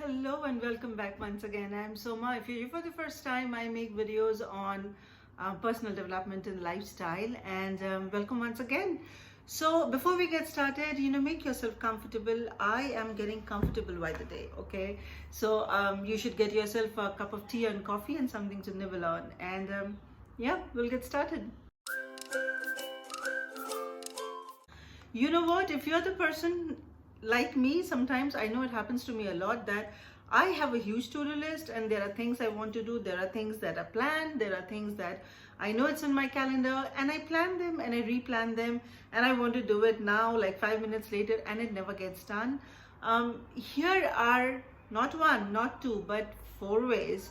Hello and welcome back once again. I'm Soma. If you're here for the first time, I make videos on personal development and lifestyle. And welcome once again. So before we get started, make yourself comfortable. I am getting comfortable by the day. Okay, so you should get yourself a cup of tea and coffee and something to nibble on. And yeah, we'll get started. You know what? If you're the person like me, sometimes I know it happens to me a lot that I have a huge to-do list and there are things I want to do, there are things that are planned, there are things that I know it's in my calendar and I plan them and I replan them and I want to do it now, like 5 minutes later, and it never gets done. Here are not one, not two, but four ways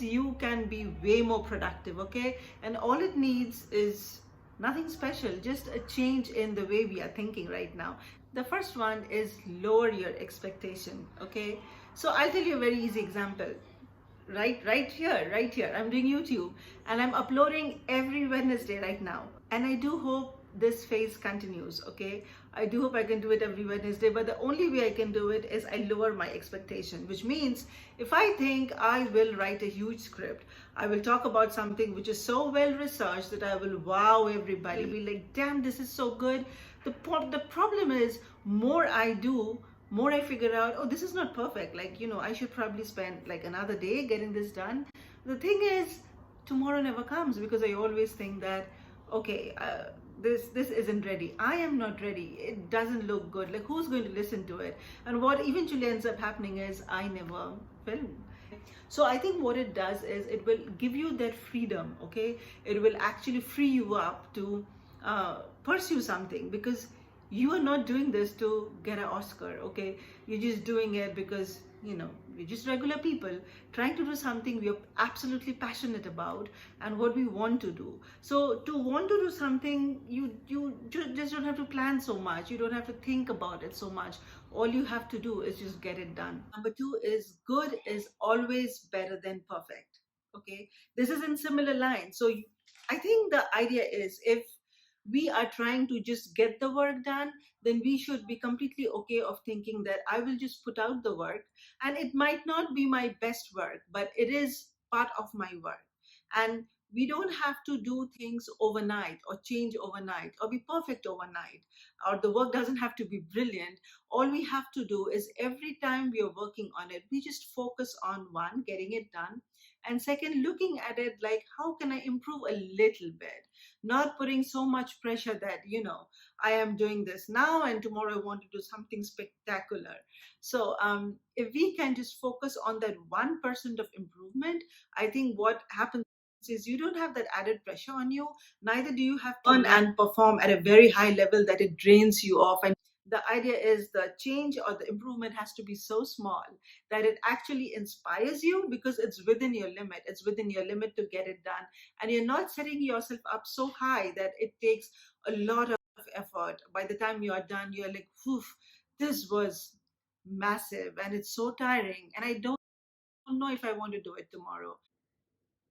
you can be way more productive. Okay, and all it needs is nothing special, just a change in the way we are thinking right now. The first one is lower your expectation. Okay, so I'll tell you a very easy example. Right here, I'm doing YouTube and I'm uploading every Wednesday right now, and I do hope this phase continues. Okay, I do hope I can do it every Wednesday, but the only way I can do it is I lower my expectation, which means if I think I will write a huge script, I will talk about something which is so well researched that I will wow everybody, be like, damn, this is so good. The problem is, more I do, more I figure out, oh, this is not perfect. Like, I should probably spend like another day getting this done. The thing is, tomorrow never comes because I always think that, okay, this isn't ready. I am not ready. It doesn't look good. Like, who's going to listen to it? And what eventually ends up happening is I never film. So I think what it does is it will give you that freedom. Okay, it will actually free you up to pursue something, because you are not doing this to get an Oscar. Okay, you're just doing it because we're just regular people trying to do something we are absolutely passionate about and what we want to do. So to want to do something, just don't have to plan so much, you don't have to think about it so much. All you have to do is just get it done. Number two is, good is always better than perfect. Okay, this is in similar lines. So I think the idea is, if we are trying to just get the work done, then we should be completely okay of thinking that I will just put out the work, and it might not be my best work, but it is part of my work. And we don't have to do things overnight or change overnight or be perfect overnight, or the work doesn't have to be brilliant. All we have to do is, every time we are working on it, we just focus on, one, getting it done, and second, looking at it like, how can I improve a little bit, not putting so much pressure that I am doing this now and tomorrow I want to do something spectacular. So if we can just focus on that 1% of improvement, I think what happens is, you don't have that added pressure on you, neither do you have to learn and perform at a very high level that it drains you off. And the idea is, the change or the improvement has to be so small that it actually inspires you, because it's within your limit, it's within your limit to get it done. And you're not setting yourself up so high that it takes a lot of effort. By the time you are done, you're like, whew, this was massive and it's so tiring and I don't know if I want to do it tomorrow.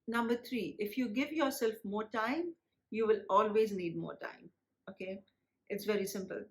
Number three, if you give yourself more time, you will always need more time. Okay, it's very simple.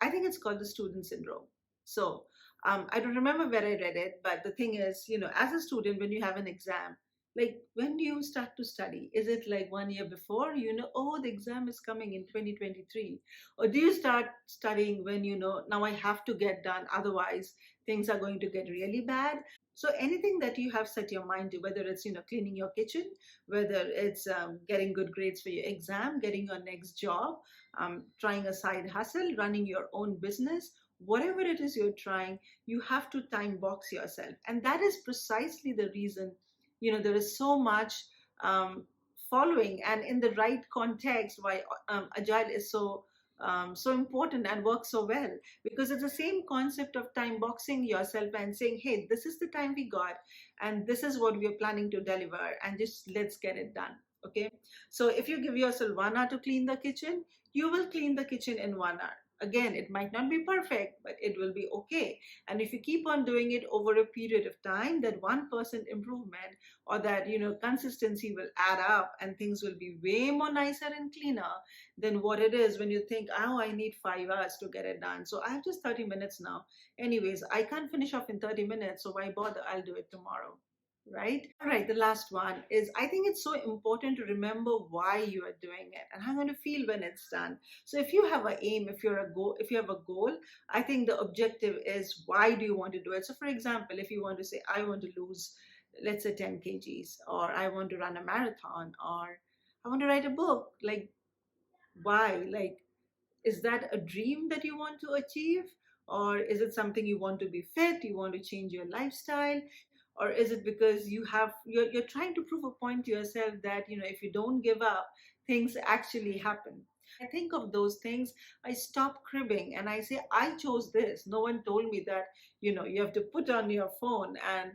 I think it's called the student syndrome. So I don't remember where I read it, but the thing is, as a student, when you have an exam, like, when do you start to study? Is it like 1 year before, oh, the exam is coming in 2023? Or do you start studying when now I have to get done, otherwise things are going to get really bad? So anything that you have set your mind to, whether it's cleaning your kitchen, whether it's getting good grades for your exam, getting your next job, trying a side hustle, running your own business, whatever it is you're trying, you have to time box yourself. And that is precisely the reason, there is so much um, following, and in the right context, why Agile is so important and works so well, because it's the same concept of time boxing yourself and saying, hey, this is the time we got and this is what we are planning to deliver, and just let's get it done. Okay, so if you give yourself 1 hour to clean the kitchen, you will clean the kitchen in 1 hour. Again, it might not be perfect, but it will be okay. And if you keep on doing it over a period of time, that 1% improvement or that, consistency will add up and things will be way more nicer and cleaner than what it is when you think, oh, I need 5 hours to get it done. So I have just 30 minutes now. Anyways, I can't finish off in 30 minutes, so why bother? I'll do it tomorrow. Right? All right, the last one is, I think it's so important to remember why you are doing it and how you're going to feel when it's done. So if you have an aim, if you have a goal, I think the objective is, why do you want to do it? So for example, if you want to say, I want to lose, let's say, 10 kgs, or I want to run a marathon, or I want to write a book, like, why? Like, is that a dream that you want to achieve? Or is it something you want to be fit, you want to change your lifestyle? Or is it because you're trying to prove a point to yourself that, if you don't give up, things actually happen? I think of those things, I stop cribbing and I say, I chose this. No one told me that, you have to put on your phone and,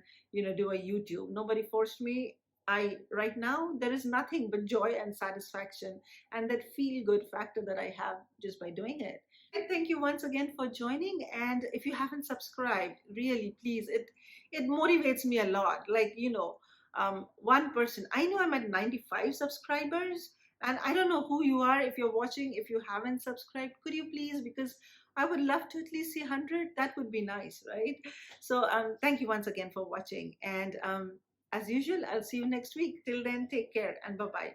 do a YouTube. Nobody forced me. I Right now, there is nothing but joy and satisfaction and that feel good factor that I have just by doing it. And thank you once again for joining. And if you haven't subscribed, really, please, it motivates me a lot. Like, one person, I know I'm at 95 subscribers, and I don't know who you are. If you're watching, if you haven't subscribed, could you please? Because I would love to at least see 100. That would be nice, right? So thank you once again for watching. And as usual, I'll see you next week. Till then, take care and bye bye.